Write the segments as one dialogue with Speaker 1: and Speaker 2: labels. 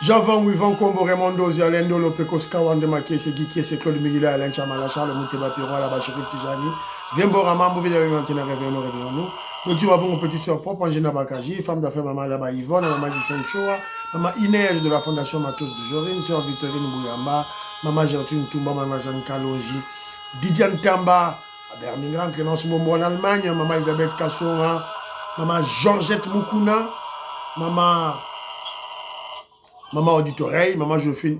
Speaker 1: Javan Wivan Kombo Raymond Dozia Lendo Lopekos Kawande Makiese Gikiese Claude Miguel Alain Chamala Charles Mouteba Piro la Bachirif Tijani Viembora Mambo Villa Vivantina Réveillons nous Dieu avons une petite soeur propre Angina Bakaji, femme d'affaires maman là-bas Yvonne, maman Gisèle Choa, maman Inès de la fondation Matos de Jorine, sœur Victorine Bouyamba, maman Gertrude Toumba, maman Jeanne Kalonji, Didiane Tamba à Birmingham, Clémence Mombo en Allemagne, maman Elisabeth Kassora, maman Georgette Moukouna, maman Auditoreille, maman Joséphine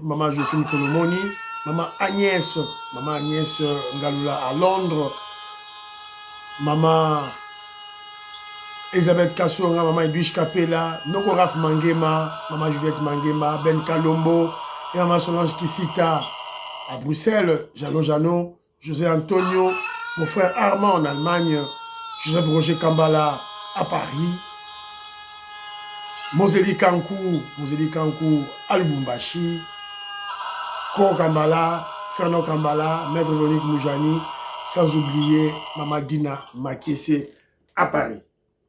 Speaker 1: Kolomoni, maman Agnès Ngaloula à Londres, maman Elisabeth Kassonga, maman Edwige Capella, Nokoraf Mangema, maman Juliette Mangema, Ben Kalombo, et maman Solange Kissita à Bruxelles, Jano, José Antonio, mon frère Armand en Allemagne, Joseph Roger Kambala à Paris, Moseli Kankou à Lubumbashi, Ko Kambala, Fernand Kambala, Maître Véronique Moujani, sans oublier Maman Dina Makiese à Paris.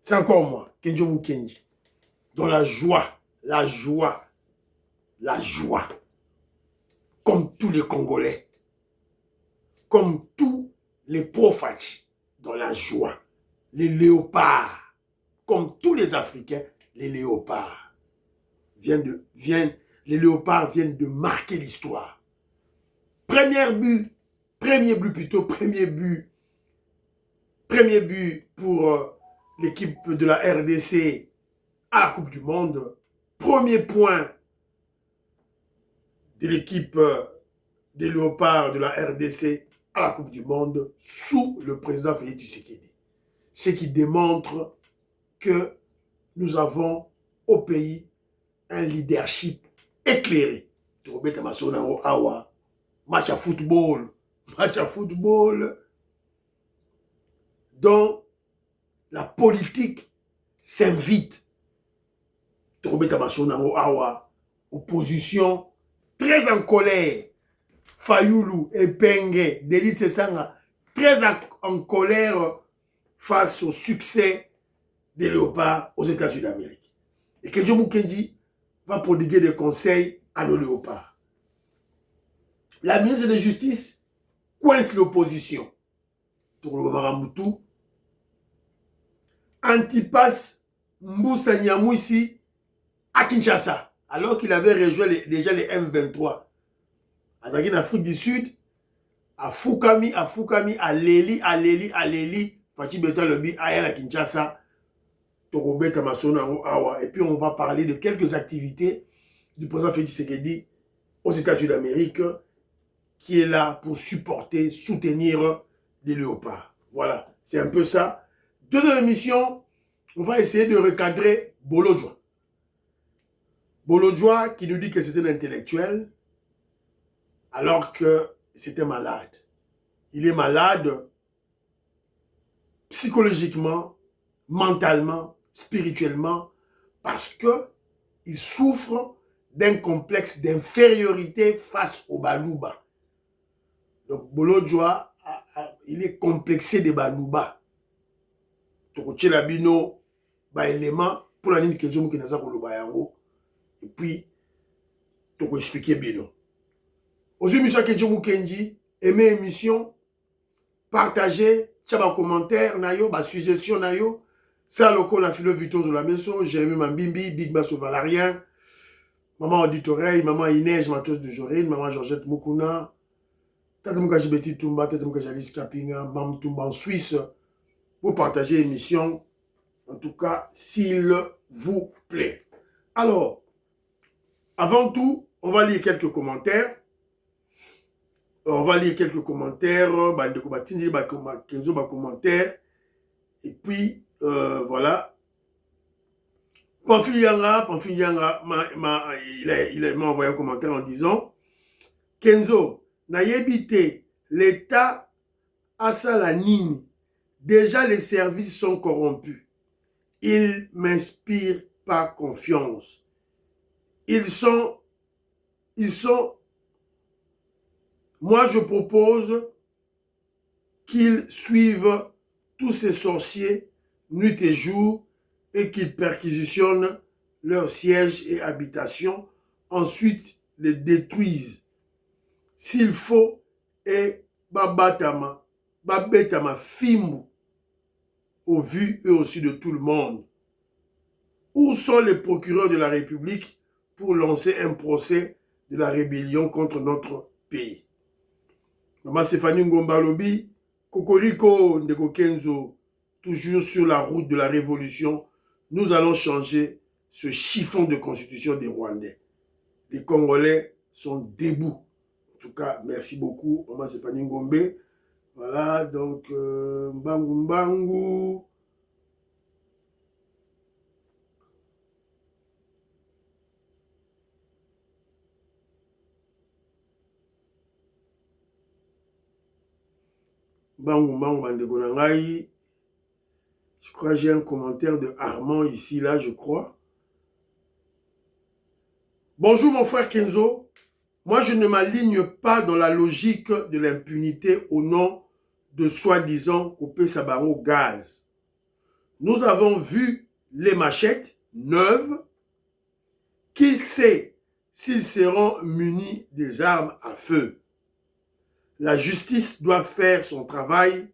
Speaker 1: C'est encore moi, Kenjo Mukenji, dans la joie, comme tous les Congolais, comme tous les profachi, dans la joie, les léopards, comme tous les Africains, les léopards les léopards viennent de marquer l'histoire. Premier but pour l'équipe de la RDC à la Coupe du Monde. Premier point de l'équipe des léopards de la RDC à la Coupe du Monde sous le président Félix Tshisekedi. Ce qui démontre que nous avons au pays un leadership éclairé. Match à football dont la politique s'invite. Opposition très en colère. Fayoulou et Penge, Delis Sanga, très en colère face au succès des léopards aux États-Unis d'Amérique. Et Kenjo Mukendi va prodiguer des conseils à nos léopards. La ministre de la Justice coince l'opposition. Antipas Mboussa Nyamwisi à Kinshasa, alors qu'il avait rejoint déjà les M23. En Afrique du Sud, à Fukami, à Leli, Fachi Beta Lobi, à Kinshasa, et puis on va parler de quelques activités du président Félix Tshisekedi aux États-Unis d'Amérique qui est là pour supporter, soutenir les léopards. Voilà, c'est un peu ça. Deuxième émission, on va essayer de recadrer Bolodjoa. Bolodjoa qui nous dit que c'était un intellectuel alors que c'était malade. Il est malade psychologiquement, mentalement, spirituellement, parce qu'il souffre d'un complexe d'infériorité face au Balouba. Donc, Bolodjoa, il est complexé des Balouba. Tokoche Labino, élément pour la ligne Kenzo Mukenaza Kolobayango, et puis, Toko expliquer Bino. Aux émissions Kenzo Mukenji, aimez l'émission, partagez, tchaba commentaire, nayo, suggestion nayo, ça loko la philo Vuitton de la maison, Jérémy Mambimbi, Big Basso Valarien, maman Auditoreille, maman Inès Matos de Jorine, maman Georgette Moukouna, Tatamouka Jibeti Toumba, Tatamouka Jalis Kapinga, Mam Toumba en Suisse, pour partager l'émission, en tout cas, s'il vous plaît. Alors, avant tout, on va lire quelques commentaires. Et puis, voilà. Pamphile Yanga il m'a envoyé un commentaire en disant Kenzo, n'ayébité, l'État a ça la ligne. Déjà, les services sont corrompus. Ils ne m'inspirent pas confiance. Ils sont... Moi, je propose qu'ils suivent tous ces sorciers nuit et jour et qu'ils perquisitionnent leurs sièges et habitations ensuite les détruisent. S'il faut, et babatama, babetama fimbu, au vu et aussi de tout le monde. Où sont les procureurs de la République pour lancer un procès de la rébellion contre notre pays? Maman Stéphanie Ngombalobi, Kokoriko Ndeko Kenzo, toujours sur la route de la révolution, nous allons changer ce chiffon de constitution des Rwandais. Les Congolais sont debout. En tout cas, merci beaucoup, Maman Stéphanie Ngombe. Voilà, donc, Mbangu Mbangu. Je crois que j'ai un commentaire de Armand ici, là, je crois. Bonjour mon frère Kenzo. Moi, je ne m'aligne pas dans la logique de l'impunité au nom de soi-disant couper sa barre au gaz. Nous avons vu les machettes neuves. Qui sait s'ils seront munis des armes à feu? La justice doit faire son travail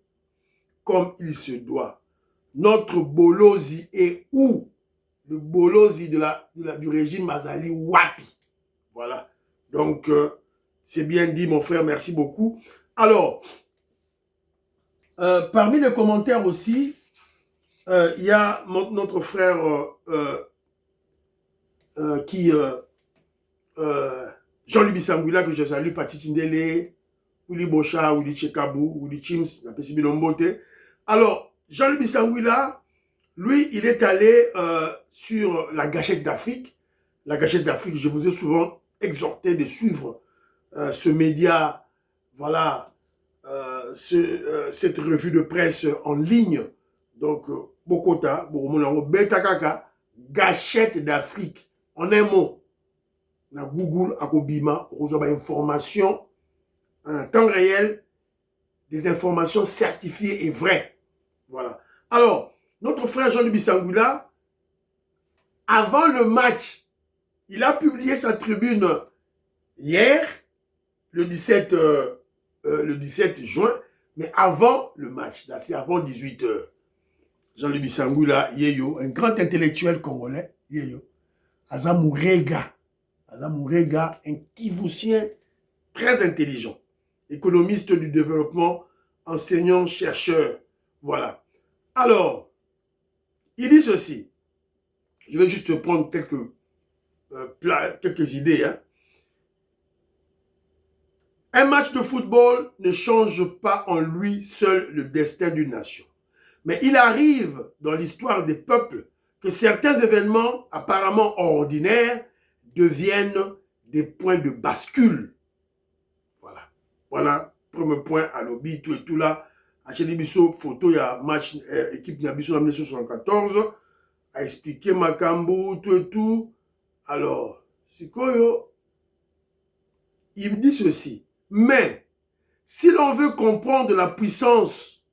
Speaker 1: comme il se doit. Notre Bolozi est où? Le Bolozi du régime Mazali Wapi. Voilà. Donc, c'est bien dit, mon frère. Merci beaucoup. Alors, parmi les commentaires aussi, il y a notre frère Jean-Louis Bissangula, que je salue, Pati Tindele, Willy Bocha, Willy Chekabou, Willy Chims, Napesi Bilombote. Alors, Jean-Louis Bissangula, lui, il est allé sur la Gâchette d'Afrique. La Gâchette d'Afrique, je vous ai souvent exhorté de suivre ce média, voilà, cette revue de presse en ligne. Donc, Bokota, Betakaka, Gâchette d'Afrique. En un mot, na Google, à Kobima, vous avez information en temps réel, des informations certifiées et vraies. Voilà. Alors, notre frère Jean-Louis Bissangula, avant le match, il a publié sa tribune hier, le 17 juin, mais avant le match, c'est avant 18 h. Jean-Louis Bissangula, Yeyo, un grand intellectuel congolais, Yeyo, Azamurega, un Kivousien très intelligent, économiste du développement, enseignant, chercheur, voilà. Alors, il dit ceci, je vais juste prendre quelques idées. Hein. Un match de football ne change pas en lui seul le destin d'une nation. Mais il arrive dans l'histoire des peuples que certains événements apparemment ordinaires deviennent des points de bascule. Voilà. Voilà, premier point à l'obit, tout et tout là. Acheli Bisso, photo, il y a match équipe Niabisso en 1974, a expliqué Makambu, tout et tout. Alors, Sikoyo, il dit ceci. Mais, si l'on veut comprendre la puissance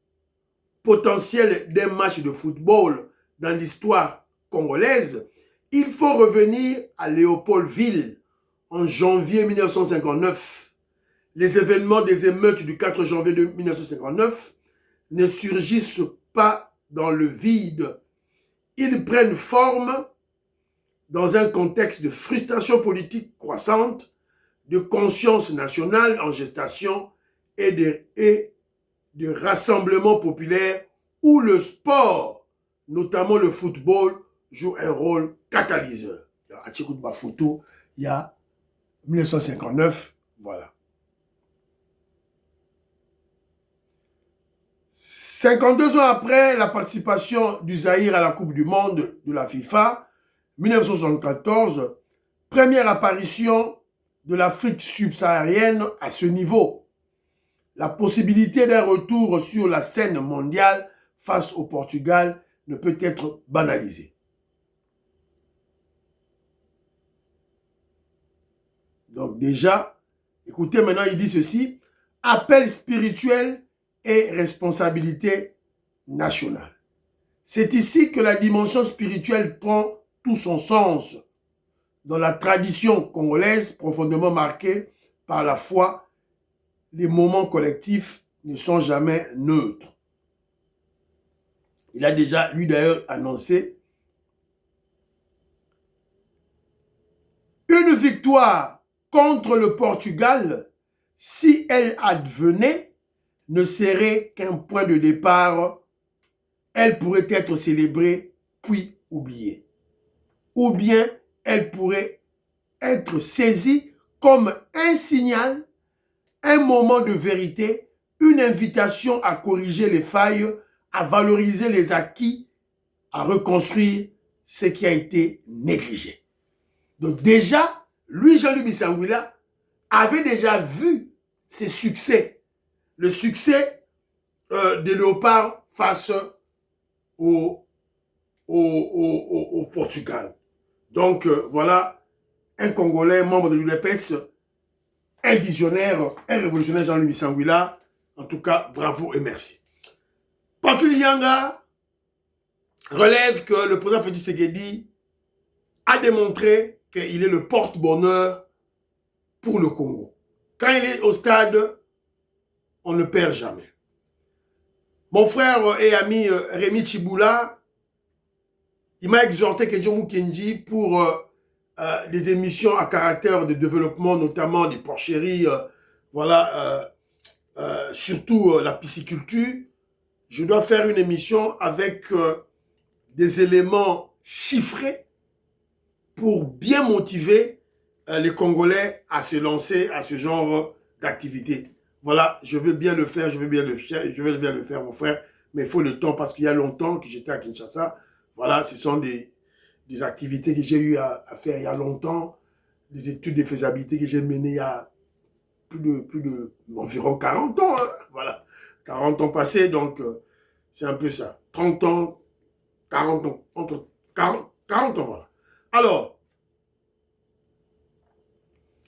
Speaker 1: potentielle d'un match de football dans l'histoire congolaise, il faut revenir à Léopoldville en janvier 1959. Les événements des émeutes du 4 janvier 1959 ne surgissent pas dans le vide. Ils prennent forme dans un contexte de frustration politique croissante, de conscience nationale en gestation et de rassemblement populaire où le sport, notamment le football, joue un rôle catalyseur. À Tchikout Bafoutou, il y a 1959, voilà. 52 ans après la participation du Zaïre à la Coupe du Monde de la FIFA, 1974, première apparition de l'Afrique subsaharienne à ce niveau. La possibilité d'un retour sur la scène mondiale face au Portugal ne peut être banalisée. Donc déjà, écoutez maintenant, il dit ceci, appel spirituel et responsabilité nationale. C'est ici que la dimension spirituelle prend tout son sens dans la tradition congolaise profondément marquée par la foi, les moments collectifs ne sont jamais neutres. Il a déjà, lui d'ailleurs, annoncé une victoire contre le Portugal, si elle advenait, ne serait qu'un point de départ. Elle pourrait être célébrée puis oubliée. Ou bien elle pourrait être saisie comme un signal, un moment de vérité, une invitation à corriger les failles, à valoriser les acquis, à reconstruire ce qui a été négligé. Donc déjà, lui, Jean-Louis Bissangwila, avait déjà vu ses succès. Le succès de Léopard face au Portugal. Donc voilà, un Congolais, membre de l'UDPS, un visionnaire, un révolutionnaire, Jean-Louis Bissangwila. En tout cas, bravo et merci. Pamphile Yanga relève que le président Félix Tshisekedi a démontré qu'il est le porte-bonheur pour le Congo. Quand il est au stade, on ne perd jamais. Mon frère et ami Rémi Chiboula, il m'a exhorté que Djomou Kenji pour des émissions à caractère de développement, notamment des porcheries, voilà, surtout la pisciculture. Je dois faire une émission avec des éléments chiffrés pour bien motiver les Congolais à se lancer à ce genre d'activité. Voilà, je veux bien le faire, je veux bien le faire, mon frère, mais il faut le temps parce qu'il y a longtemps que j'étais à Kinshasa. Voilà, ce sont des activités que j'ai eu à faire il y a longtemps, des études de faisabilité que j'ai menées il y a environ 40 ans. Hein, voilà, 40 ans passés, donc c'est un peu ça. 30 ans, 40 ans, entre 40 ans, voilà. Alors,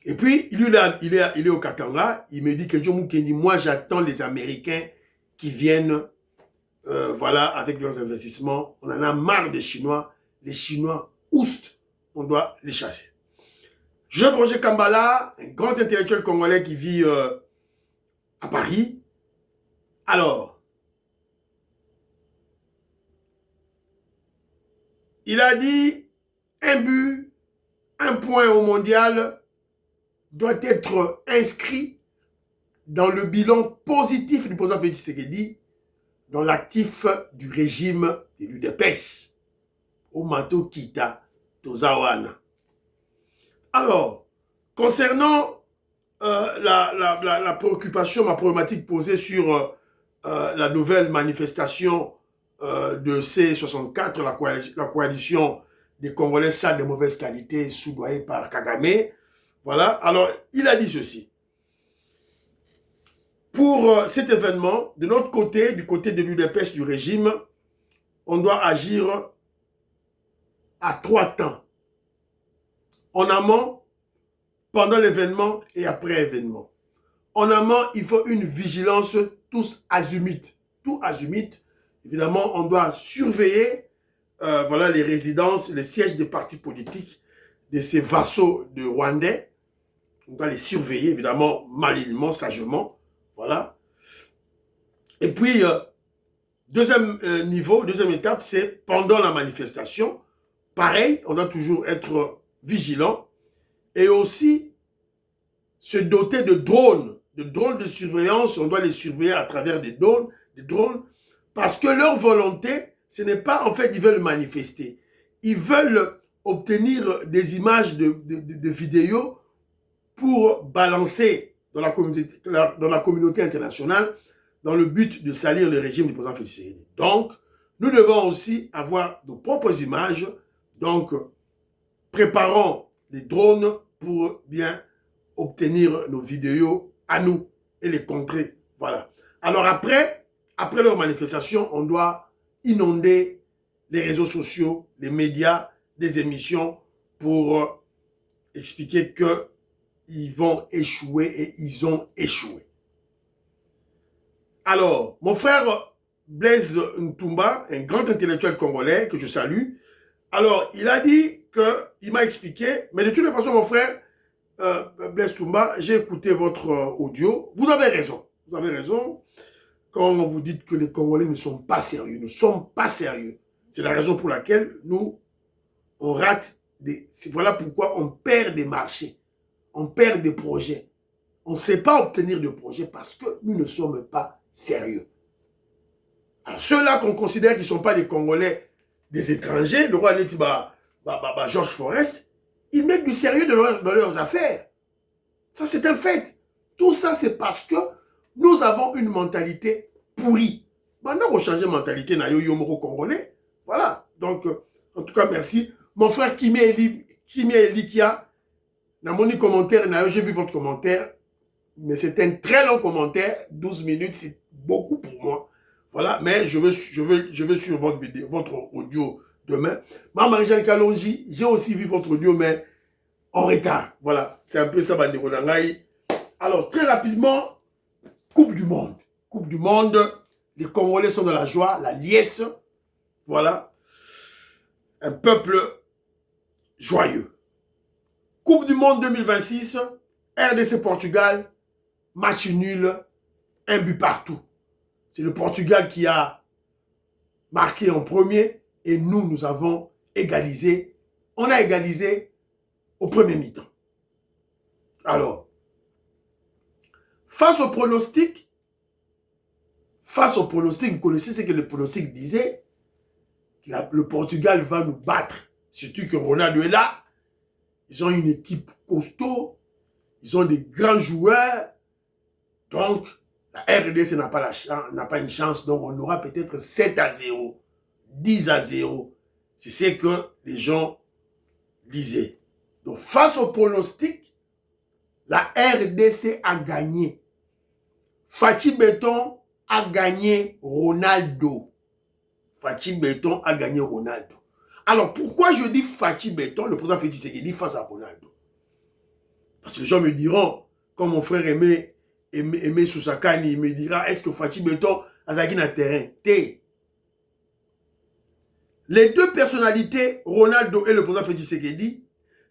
Speaker 1: et puis, il est au Katanga, il me dit que Djomou Kendi, moi j'attends les Américains qui viennent, voilà, avec leurs investissements. On en a marre des Chinois. Les Chinois oustent, on doit les chasser. Jean Roger Kambala, un grand intellectuel congolais qui vit à Paris. Alors, il a dit un but, un point au mondial doit être inscrit dans le bilan positif du président Félix Tshisekedi, dans l'actif du régime de l'UDPS, au Mato Kita, Tozawana. Alors, concernant la préoccupation, ma problématique posée sur la nouvelle manifestation de C64, la coalition des Congolais sales de mauvaise qualité, soudoyée par Kagame, voilà, alors il a dit ceci. Pour cet événement, de notre côté, du côté de l'UDPS du régime, on doit agir à 3 temps. En amont, pendant l'événement et après l'événement. En amont, il faut une vigilance tous azimuts. Tout azimut. Évidemment, on doit surveiller voilà, les résidences, les sièges des partis politiques de ces vassaux de Rwandais. On doit les surveiller, évidemment, malignement, sagement. Voilà. Et puis, deuxième niveau, deuxième étape, c'est pendant la manifestation. Pareil, on doit toujours être vigilant. Et aussi, se doter de drones de surveillance. On doit les surveiller à travers des drones, parce que leur volonté, ce n'est pas, en fait, ils veulent manifester. Ils veulent obtenir des images de vidéos pour balancer dans la communauté internationale dans le but de salir le régime du président Félix Tshisekedi. Donc, nous devons aussi avoir nos propres images. Donc, préparons les drones pour bien obtenir nos vidéos à nous et les contrer. Voilà. Alors après leur manifestation, on doit inonder les réseaux sociaux, les médias, des émissions pour expliquer qu'ils vont échouer et ils ont échoué. Alors, mon frère Blaise Ntumba, un grand intellectuel congolais que je salue, alors il a dit qu'il m'a expliqué. Mais de toute façon, mon frère, Blaise Toumba, j'ai écouté votre audio. Vous avez raison. Vous avez raison. Quand vous dites que les Congolais ne sont pas sérieux, nous ne sommes pas sérieux. C'est la raison pour laquelle nous, on rate des... Voilà pourquoi on perd des marchés, on perd des projets. On ne sait pas obtenir de projets parce que nous ne sommes pas sérieux. Alors ceux-là qu'on considère qu'ils ne sont pas des Congolais, des étrangers, le roi Neti, Georges Forest, ils mettent du sérieux dans leurs affaires. Ça, c'est un fait. Tout ça, c'est parce que nous avons une mentalité pourrie. Maintenant, on change de mentalité, na yo moko congolais. Voilà. Donc, en tout cas, merci. Mon frère Kimi Elikia, dans mon commentaire, j'ai vu votre commentaire, mais c'est un très long commentaire, 12 minutes, c'est beaucoup pour moi. Voilà, mais je veux suivre votre vidéo, votre audio demain. Marie-Jeanne Kalonji, j'ai aussi vu votre audio, mais en retard. Voilà, c'est un peu ça, Bandeko Nangaï. Alors, très rapidement, Coupe du Monde. Coupe du Monde, les Congolais sont dans la joie, la liesse. Voilà, un peuple joyeux. Coupe du Monde 2026, RDC Portugal, match nul, un but partout. C'est le Portugal qui a marqué en premier et nous avons égalisé. On a égalisé au premier mi-temps. Alors, face au pronostic, vous connaissez ce que le pronostic disait, le Portugal va nous battre. Surtout que Ronaldo est là. Ils ont une équipe costaud. Ils ont des grands joueurs. Donc, la RDC n'a pas une chance. Donc, on aura peut-être 7-0, 10-0. C'est ce que les gens disaient. Donc, face au pronostic, la RDC a gagné. Fachi Béton a gagné Ronaldo. Fachi Béton a gagné Ronaldo. Alors, pourquoi je dis Fachi Béton, le président Félix Tshisekedi face à Ronaldo? Parce que les gens me diront, comme mon frère Aimé Soussakani, il me dira, est-ce que Fachi Béton a gagné un terrain? Les deux personnalités, Ronaldo et le président Félix Tshisekedi,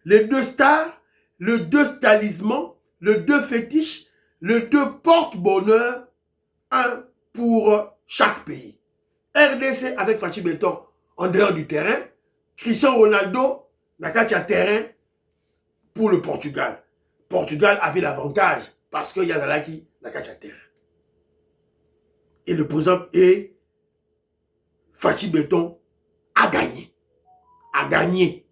Speaker 1: les deux stars, les deux talismans, les deux fétiches, les deux porte-bonheur, un pour chaque pays. RDC avec Fachi Béton en dehors du terrain, Cristiano Ronaldo n'a qu'à terrain pour le Portugal. Portugal avait l'avantage parce qu'il y a Zalaki n'a qu'à terrain. Et le président et Fachi Béton a gagné. A gagné.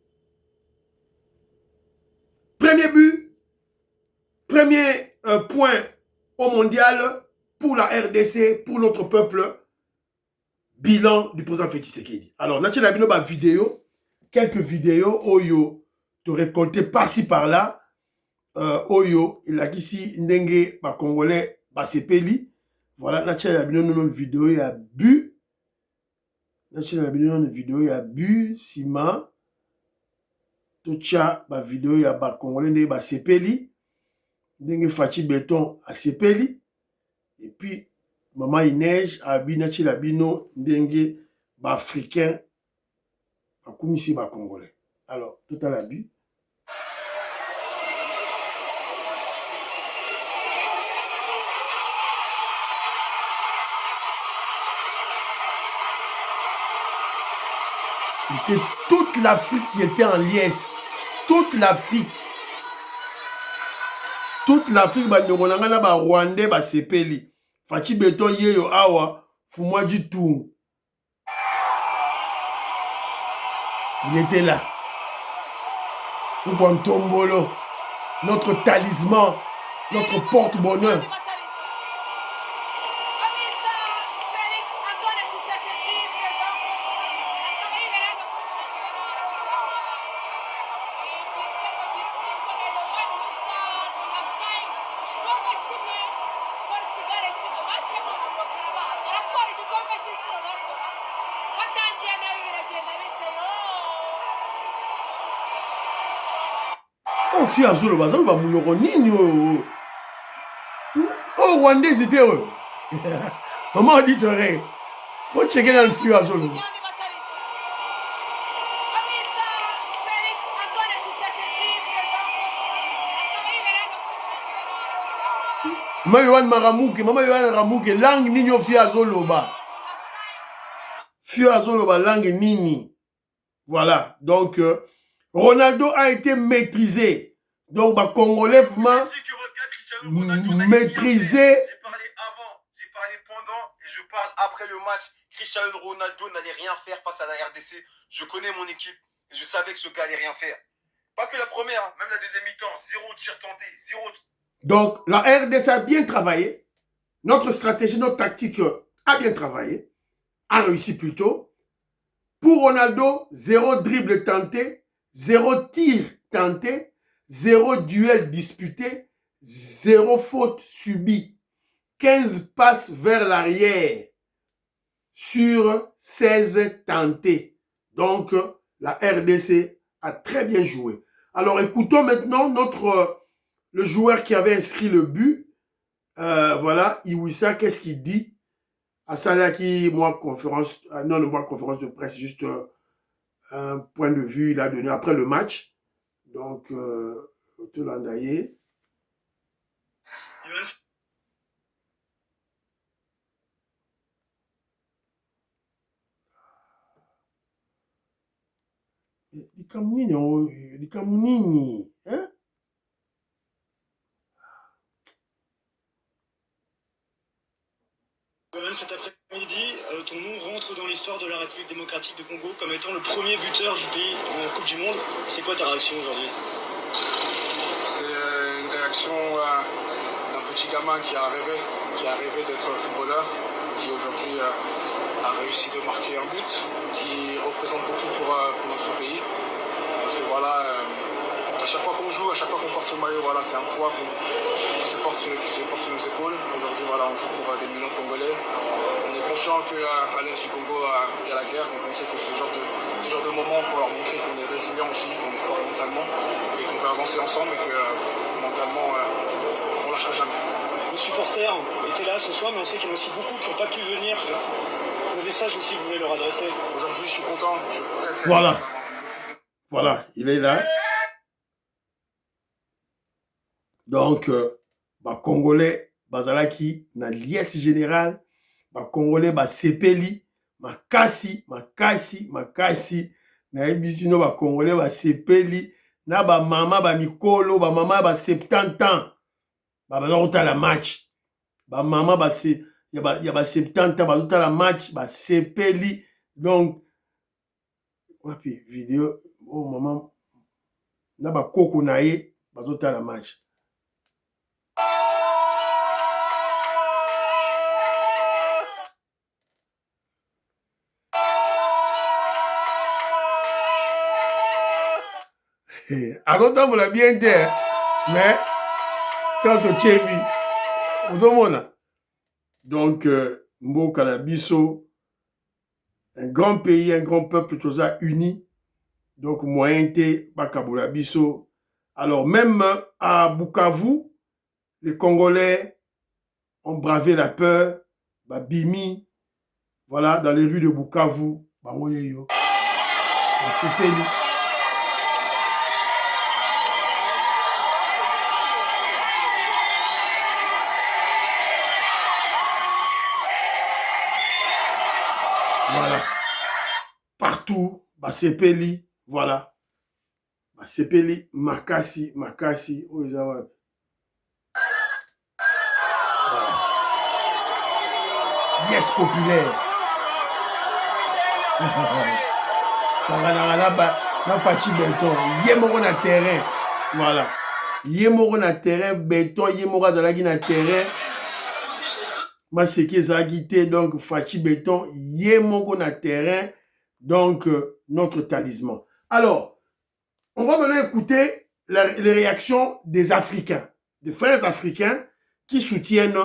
Speaker 1: Premier but, premier point au mondial pour la RDC, pour notre peuple. Bilan du président Félix Tshisekedi. Alors, nous avons une vidéo, quelques vidéos, Oyo, te récolter par-ci par-là. Oyo, il a dit si Ndenge, Congolais, Sepeli. Voilà, nous avons une vidéo, il y a bu. Nous avons une vidéo, il y a bu, Sima. Tocha, ma vidéo, il y a Congolais, Sepeli. Ndenge Fachi Béton à Sepeli. Et puis, Maman Inej, Abinachi Labino, Ndenge, Africain, Akumisi, Congolais. Alors, tout à l'abus. C'était toute l'Afrique qui était en liesse. Toute l'Afrique. Toute l'Afrique, Rwandais, Sepeli. Fachi Béton yeyo awa Fumwaji Tour. Il était là. Tombolo, notre talisman, notre porte-bonheur. Oh, fille à Zolo, bazan va mouloro nini oh, Rwandais c'était eux. Maman dit rien. Moi checker dans le fille à Zolo. Mama Yohan Maramouke, Mama Yohan Maramouke, langue nini au fia zoloba. Fia zoloba langue nini. Voilà, donc Ronaldo a été maîtrisé. Donc, bah, Congolais, maîtrisé.
Speaker 2: J'ai parlé avant, j'ai parlé pendant et je parle après le match. Cristiano Ronaldo n'allait rien faire face à la RDC. Je connais mon équipe et je savais que ce gars allait rien faire. Pas que la première, hein, même la deuxième mi-temps, 0 tir tenté, 0.
Speaker 1: Donc, la RDC a bien travaillé. Notre stratégie, notre tactique a bien travaillé. A réussi plutôt. Pour Ronaldo, 0 dribble tenté, 0 tir tenté, 0 duel disputé, 0 faute subie. 15 passes vers l'arrière sur 16 tentés. Donc, la RDC a très bien joué. Alors, écoutons maintenant le joueur qui avait inscrit le but. Voilà, Iwissa, qu'est-ce qu'il dit? Asalaki, moi, conférence de presse, juste un point de vue, il a donné après le match. Donc, tout l'endaillé. Likamnini, hein?
Speaker 3: Cet après-midi, ton nom rentre dans l'histoire de la République démocratique du Congo comme étant le premier buteur du pays en Coupe du Monde. C'est quoi ta réaction aujourd'hui?
Speaker 4: C'est une réaction d'un petit gamin qui a rêvé d'être footballeur, qui aujourd'hui a réussi de marquer un but, qui représente beaucoup pour notre pays. Parce que voilà, à chaque fois qu'on joue, à chaque fois qu'on porte ce maillot, voilà, c'est un poids qui se porte sur nos épaules. Aujourd'hui, voilà, on joue pour des millions de Congolais. On est conscient qu'à l'est du Congo, il y a la guerre, donc on sait que ce genre de moment, il faut leur montrer qu'on est résilient aussi, qu'on est fort mentalement, et qu'on va avancer ensemble, et que mentalement, on ne lâchera jamais.
Speaker 3: Les supporters étaient là ce soir, mais on sait qu'il y en a aussi beaucoup qui n'ont pas pu venir. Le message aussi que vous voulez leur adresser.
Speaker 4: Aujourd'hui, je suis content.
Speaker 1: Voilà. Voilà, il est là. Donc, bah, Congolais, Bazalaki, na liesse générale, bah, Congolais, bah, sepeli, makasi, na ebisino, bah, Congolais, bah, sepeli, na ba mama, bah, mikolo, ba mama, bah, 70 ans, bah, bah, la match, bah, mama, bah, c'est, y a ba 70 ans, bah, la match, bah, sepeli, donc, wapi, vidéo, oh, maman, na ba koko na ye, bah, la match. azotambola bien te mais tanto tyebi ozomona donc mboka na biso un grand pays un grand peuple toza uni donc moyen te bakabola biso alors même à Bukavu les Congolais ont bravé la peur babimi voilà dans les rues de Bukavu bango yeyo basepeli. Voilà. Partout, Basepeli, voilà. Basepeli, Makasi, Oizawa. Voilà. Yes, populaire. Ça va dans Fachi Béton. Yémoro na terrain. Voilà. Yémoro na terrain, béton, Yémoro zalagi na terrain. Maseki Zagité, donc Fachi Béton, Yémoro na terrain, donc notre talisman. Alors, on va maintenant écouter les réactions des Africains, des frères africains qui soutiennent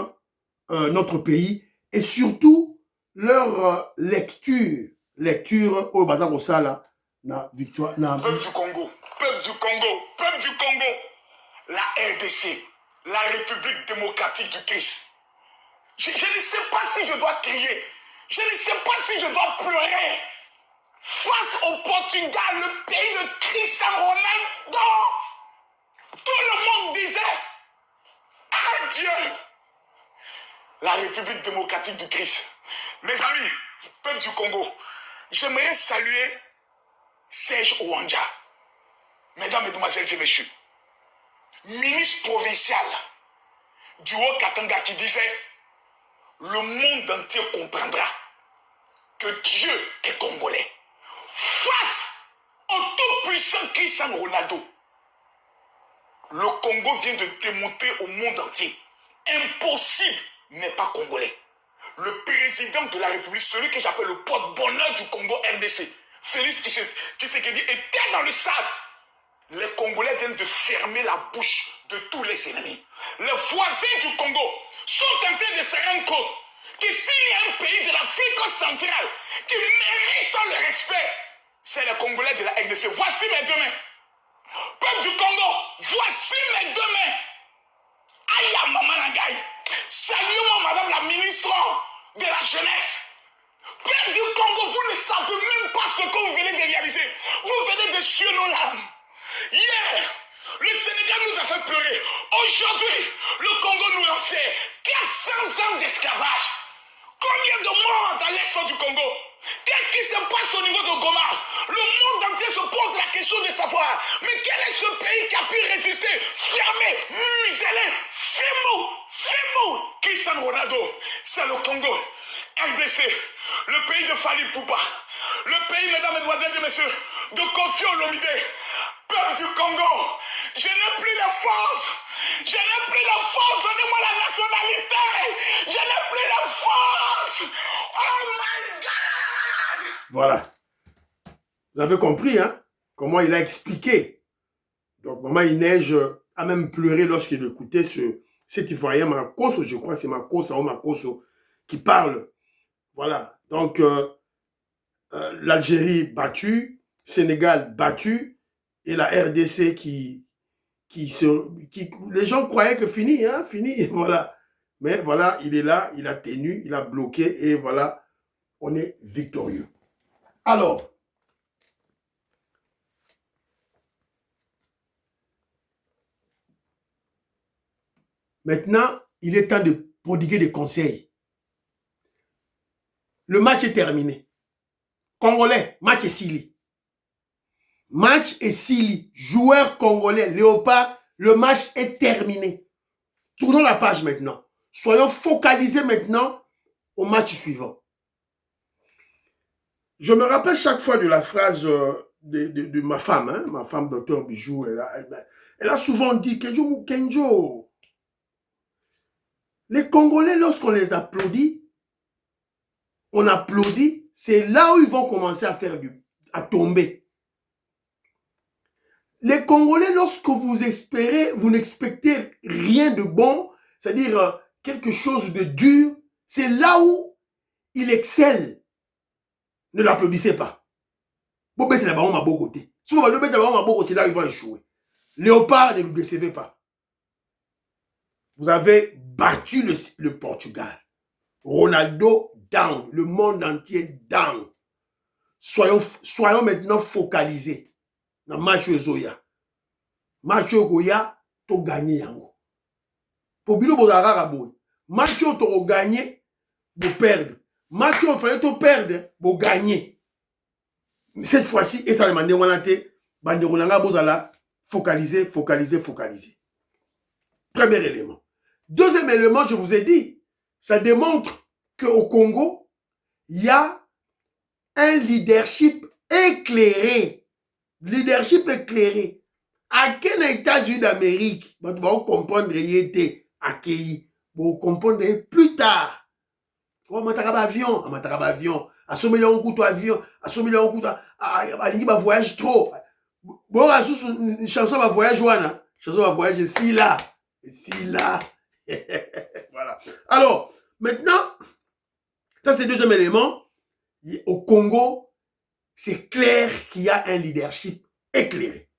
Speaker 1: notre pays et surtout leur lecture au Bazar Osala, na victoire.
Speaker 2: Peuple du Congo, la RDC, la République démocratique du Christ. Je ne sais pas si je dois crier. Je ne sais pas si je dois pleurer. Face au Portugal, le pays de Cristiano Ronaldo, tout le monde disait Dieu, la République démocratique du Christ. Mes amis, peuple du Congo, j'aimerais saluer Serge Ouanja. Mesdames, Mesdemoiselles et Messieurs, ministre provincial du Haut-Katanga qui disait « Le monde entier comprendra que Dieu est congolais. » Face au tout-puissant Cristiano Ronaldo, le Congo vient de démontrer au monde entier. Impossible n'est pas congolais. Le président de la République, celui que j'appelle le porte-bonheur du Congo RDC, Félix Tshisekedi, était dans le stade. Les Congolais viennent de fermer la bouche de tous les ennemis. Les voisins du Congo sont en train de se rendre compte que s'il y a un pays de l'Afrique centrale qui mérite le respect, c'est les Congolais de la RDC. Voici mes deux mains. Peuple du Congo, voici mes deux mains. Aya Maman Nangaï. Salut-moi, madame la ministre de la Jeunesse. Peuple du Congo, vous ne savez même pas ce que vous venez de réaliser. Vous venez de suer nos larmes. Hier, le Sénégal nous a fait pleurer. Aujourd'hui, le Congo nous a fait 400 ans d'esclavage. Combien de morts dans l'est du Congo? Qu'est-ce qui se passe au niveau de Goma? Le monde entier se pose la question de savoir, mais quel est ce pays qui a pu résister? Fermé, muselé, Fimo, Cristiano Ronaldo, c'est le Congo. RDC, le pays de Fali Poupa, le pays, mesdames, mesdemoiselles et messieurs, de Kofi Olomide. Peuple du Congo, je n'ai plus de force. Je n'ai plus de force. Donnez-moi la nationalité. Je n'ai plus de force. Oh my God.
Speaker 1: Voilà. Vous avez compris, hein, comment il a expliqué. Donc, Maman Inej a même pleuré lorsqu'il écoutait cet Ivoirien Makosso, je crois que c'est Makosso qui parle. Voilà. Donc, l'Algérie battue, Sénégal battu, et la RDC qui les gens croyaient que fini, hein, fini, voilà. Mais voilà, il est là, il a tenu, il a bloqué, et voilà, on est victorieux. Alors, maintenant, il est temps de prodiguer des conseils. Le match est terminé. Congolais, match est scellé. Match est scellé. Joueur congolais, Léopard, le match est terminé. Tournons la page maintenant. Soyons focalisés maintenant au match suivant. Je me rappelle chaque fois de la phrase de ma femme, hein, ma femme docteur Bijou. Elle a souvent dit Kenjo, les Congolais, lorsqu'on les applaudit, on applaudit, c'est là où ils vont commencer à tomber. Les Congolais, lorsque vous espérez, vous n'expectez rien de bon, c'est-à-dire quelque chose de dur, c'est là où il excelle. Ne l'applaudissez pas. C'est là où il va échouer. Léopard, ne vous décevez pas. Vous avez battu le Portugal. Ronaldo down. Le monde entier down. Soyons maintenant focalisés. Dans match Zoya. Match Goya, tu gagné yango. Pour bilo bozara boy. Match tu gagné, vous perdre. Match il fallait tu perdre, vous gagner. Cette fois-ci, et ça demande on a été bande rolanga bozala focaliser. Premier élément. Deuxième élément, je vous ai dit, ça démontre qu'au Congo, il y a un leadership éclairé. Leadership éclairé. À quel États-Unis d'Amérique, vous allez comprendre qu'il accueilli. Vous comprendrez plus tard. Oh, mataraba avion, à ce million de avion, à ce million de à voyage trop. Bon, à une chanson va voyage wana, chanson va voyage si là. Voilà. Alors, maintenant, ça c'est le deuxième élément. Au Congo, c'est clair qu'il y a un leadership éclairé.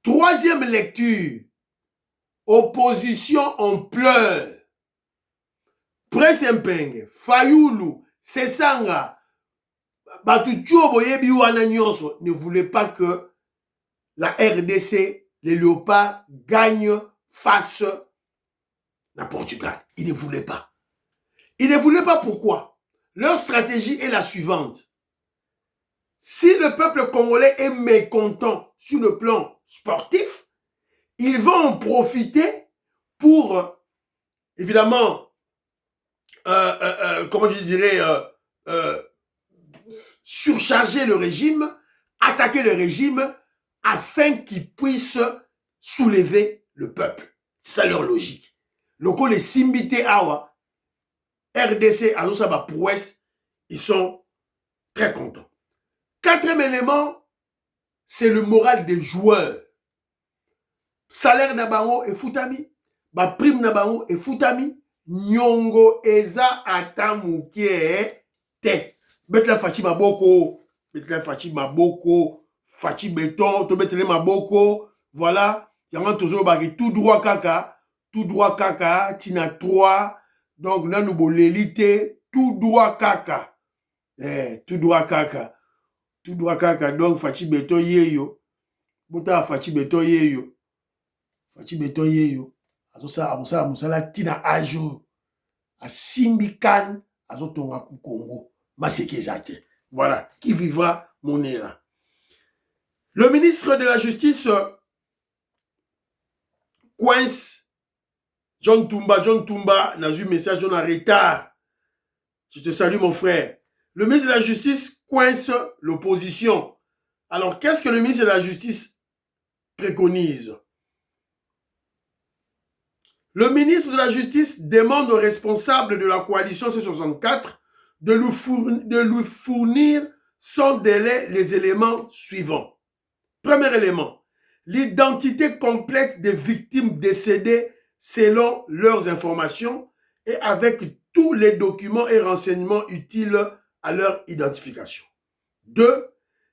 Speaker 1: Troisième lecture, opposition en pleurs. Presse Mpenge, Fayoulou, Sesanga, Batucho Boyebi wana nyonso ne voulait pas que la RDC, les Léopards, gagnent face à Portugal. Ils ne voulaient pas. Ils ne voulaient pas pourquoi? Leur stratégie est la suivante. Si le peuple congolais est mécontent sur le plan sportif, ils vont en profiter pour, évidemment, comment je dirais, surcharger le régime, attaquer le régime, afin qu'ils puissent soulever le peuple. C'est ça leur logique. Loko les Simbité Awa, RDC, Azosaba Prouesse, ils sont très contents. Quatrième élément, c'est le moral des joueurs. Salaire Nabango et Futami, ba prime Nabango et Futami, Nyongo Eza Atamukie te. Betla Fachi Maboko, Betla Fachi Maboko, Fachi Béton, to Betele Maboko, voilà, Yaman toujours bagé tout droit kaka, Tina 3, donc là nous l'élite, tout droit kaka, tout droit kaka. Tout droit kaka, donc Fachi Beto yeyo. Bota Fachi Beto yeyo. Fachi Beto yeyo. Azosa musala tina ajo. A Simbikan, azotonga ku Congo. Masekezate. Voilà. Qui vivra mon era. Le ministre de la Justice coince John Tumba, n'a eu message en retard. Je te salue mon frère. Le ministre de la Justice coince l'opposition. Alors, qu'est-ce que le ministre de la Justice préconise? Le ministre de la Justice demande aux responsables de la coalition C64 de lui fournir sans délai les éléments suivants. Premier élément, l'identité complète des victimes décédées selon leurs informations et avec tous les documents et renseignements utiles à leur identification. 2.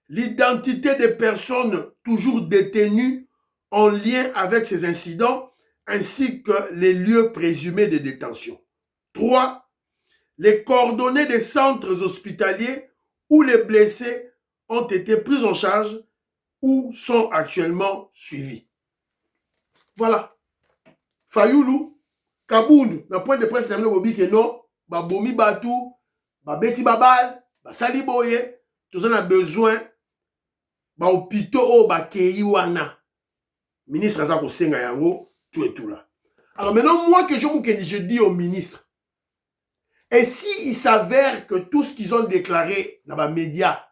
Speaker 1: L'identité des personnes toujours détenues en lien avec ces incidents ainsi que les lieux présumés de détention. 3. Les coordonnées des centres hospitaliers où les blessés ont été pris en charge ou sont actuellement suivis. Voilà. Fayoulou, Kaboundou, dans le point de presse, que non, Babomi Batou, Babeti Babal, Basali Boye, tout ça a besoin, Baopito, Bakeiwana. Ministre Azako Senga Yango, tout et tout là. Alors maintenant, moi que je dis au ministre, et si il s'avère que tout ce qu'ils ont déclaré dans les médias,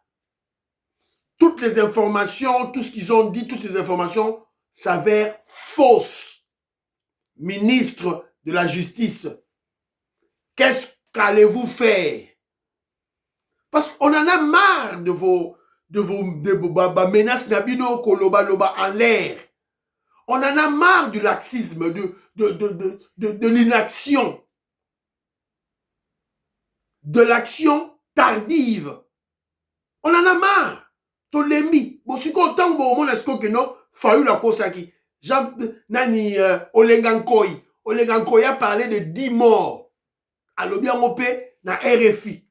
Speaker 1: toutes les informations, tout ce qu'ils ont dit, toutes ces informations s'avèrent fausses, ministre de la Justice, qu'est-ce qu'allez-vous faire? Parce qu'on en a marre de vos menaces nabino koloba en l'air. On en a marre du laxisme, de l'inaction, de l'action tardive. On en a marre. Tolemi. Bon, si on tente bon, on est-ce que non, Fayou la Kosaki. Jean Nani Olengankoi. Olengankoi a parlé de 10 morts. À l'Obiangopé, na RFI.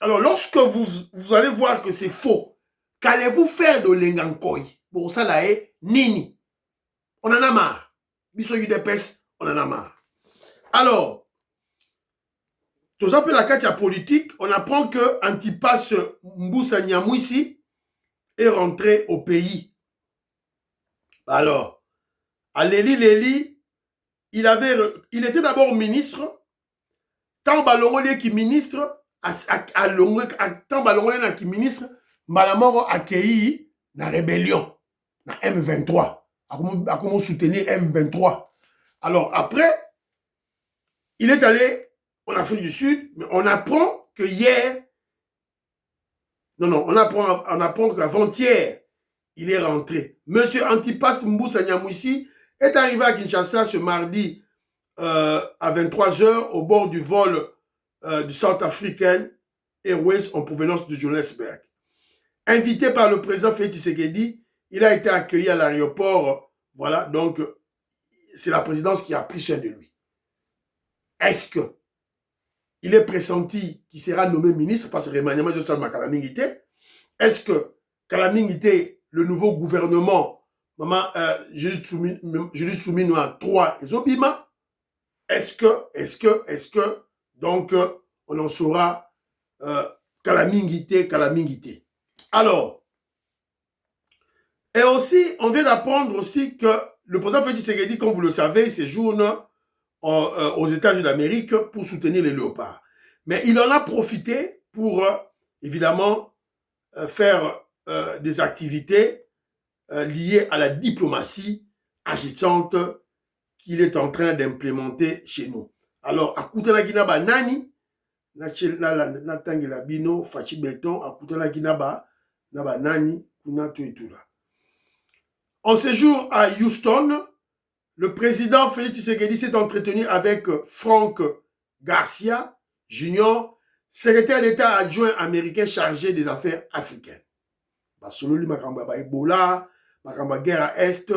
Speaker 1: Alors, lorsque vous allez voir que c'est faux, qu'allez-vous faire d'Olengankoi? Bon, ça là est Nini. On en a marre. Biso UDPS, on en a marre. Alors, tout ça peut la carte politique, on apprend que Antipas Mbusa Nyamwisi est rentré au pays. Alors, à Léli, il était d'abord ministre, tant Balongolé qui ministre, tant Balongolé qui ministre, Malamoro accueilli la rébellion, la M23. À comment soutenir M23. Alors après, il est allé en Afrique du Sud, mais on apprend que hier, on apprend qu'avant-hier, il est rentré. Monsieur Antipas Mbusa Nyamwisi est arrivé à Kinshasa ce mardi à 23h au bord du vol du South African Airways en provenance de Johannesburg. Invité par le président Félix Tshisekedi, il a été accueilli à l'aéroport. Voilà, donc, c'est la présidence qui a pris soin de lui. Est-ce que il est pressenti qu'il sera nommé ministre parce que remaniement de Kalamingité? Est-ce que Kalamingité, le nouveau gouvernement, maman, je lui soumis nous à 3 et Zobima. Est-ce que, donc, on en saura calamingité. Alors, et aussi, on vient d'apprendre aussi que le président Félix Tshisekedi, comme vous le savez, séjourne aux États-Unis d'Amérique pour soutenir les léopards. Mais il en a profité pour, évidemment, faire des activités liées à la diplomatie agissante qu'il est en train d'implémenter chez nous. Alors, à Koutana Ginaba Nani, Natangela Bino, Fachi Beton, à Koutana Ginaba, Naba Nani, Kuna Tuetula. En séjour à Houston, le président Félix Tshisekedi s'est entretenu avec Frank Garcia Jr., secrétaire d'État adjoint américain chargé des affaires africaines. Selon lui, Makamba Ebola, Makamba guerre à Est,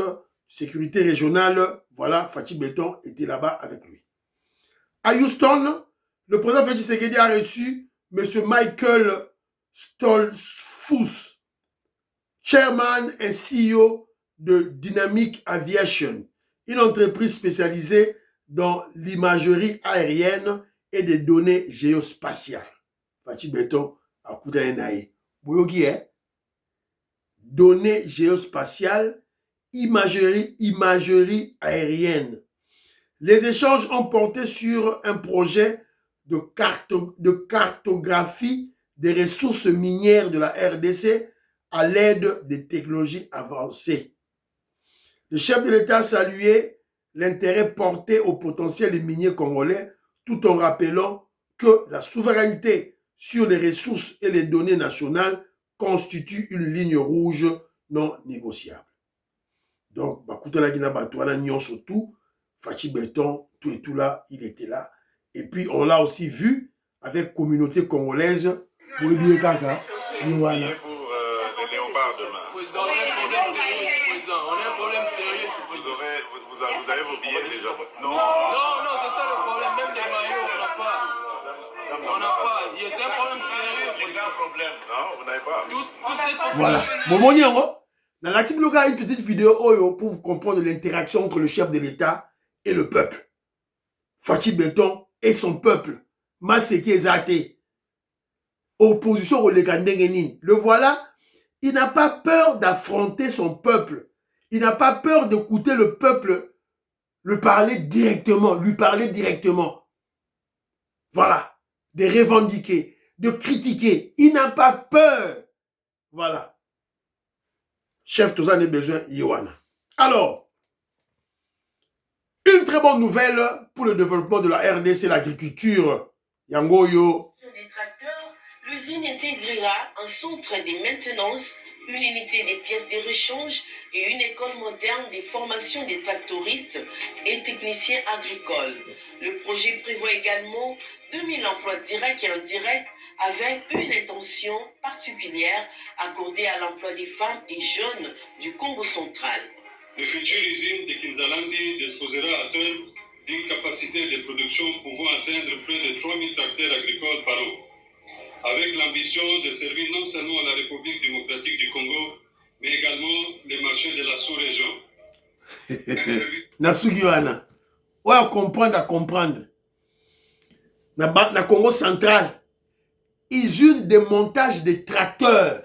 Speaker 1: sécurité régionale, voilà, Fachi Beton était là-bas avec lui. À Houston, le président Félix Tshisekedi a reçu M. Michael Stoltzfus, chairman et CEO de Dynamic Aviation, une entreprise spécialisée dans l'imagerie aérienne et des données géospatiales. Fachi Beton a Koutaenaï. Boyogi, données géospatiales, imagerie aérienne. Les échanges ont porté sur un projet de cartographie des ressources minières de la RDC à l'aide des technologies avancées. Le chef de l'État a salué l'intérêt porté au potentiel minier congolais tout en rappelant que la souveraineté sur les ressources et les données nationales constitue une ligne rouge non négociable. Donc, Bakouta Gina Batouana Nyon surtout, Fachi Beton, tout et tout là, il était là. Et puis, on l'a aussi vu avec communauté congolaise. Pour les léopards
Speaker 5: demain. Président, on a un problème sérieux ici, président. On a un problème sérieux ici, président.
Speaker 6: Vous avez vos billets déjà?
Speaker 5: Non, c'est ça le problème. Même des maillots, on n'a pas. On n'a pas. C'est un problème sérieux, président.
Speaker 6: Non, vous n'avez pas.
Speaker 5: Toutes ces populations...
Speaker 1: Voilà. Bon, dans l'article, il y a une petite vidéo pour vous comprendre l'interaction entre le chef de l'État et le peuple. Fachi Beton et son peuple. Maseki Ezate. Opposition au Legandengenin. Le voilà. Il n'a pas peur d'affronter son peuple. Il n'a pas peur d'écouter le peuple lui parler directement. Voilà. De revendiquer, de critiquer. Il n'a pas peur. Voilà. Chef, tout ça n'a besoin, Yohana. Alors, une très bonne nouvelle pour le développement de la RDC, l'agriculture. Yangoyo.
Speaker 7: Des tracteurs, l'usine intégrera un centre de maintenance, une unité des pièces de rechange et une école moderne de formation des tractoristes et techniciens agricoles. Le projet prévoit également 2000 emplois directs et indirects avec une intention particulière accordée à l'emploi des femmes et jeunes du Congo central.
Speaker 8: Le futur usine de Kinzalandi disposera à terme d'une capacité de production pouvant atteindre près de 3000 tracteurs agricoles par an, avec l'ambition de servir non seulement la République démocratique du Congo, mais également les marchés de la sous-région.
Speaker 1: Nasugiwana. Ouais, comprendre. Na Congo central, usine de montage de tracteurs.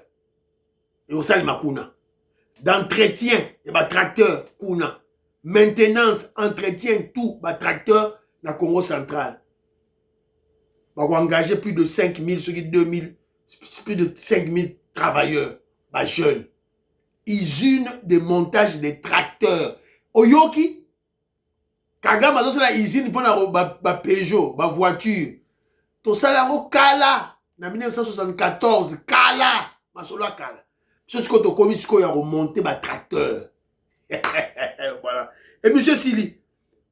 Speaker 1: Et au sein de Makuna. D'entretien, et bah tracteur, Kuna. Maintenance, entretien, tout, bah tracteur, na Congo central. Bah engager plus de 5000, ceux qui 2000, plus de 5000 travailleurs, bah jeunes. Usine de montage de tracteurs. Oyoki, Kagama, c'est la usine pour la Peugeot, la voiture. Tout ça, là, au Kala, en 1974, Kala, Masolo Kala. C'est ce que tu as commis, ce qu'il a remonté, le tracteur. Voilà. Et monsieur Sili,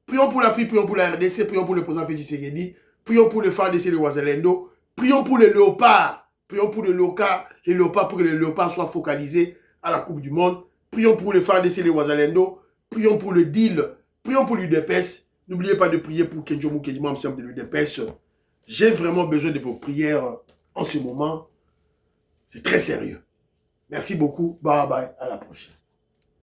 Speaker 1: prions pour l'Afrique, prions pour la RDC, prions pour le président Félix Tshisekedi, prions pour les FARDC de Ouazalendo, prions pour les léopards, prions pour les léopards pour que les léopards soient focalisés à la Coupe du Monde, prions pour les FARDC de Ouazalendo, prions pour le deal, prions pour l'UDPS. N'oubliez pas de prier pour Kenjo Moukedi, membre de l'UDPS. J'ai vraiment besoin de vos prières en ce moment. C'est très sérieux. Merci beaucoup. Bye bye. À la prochaine.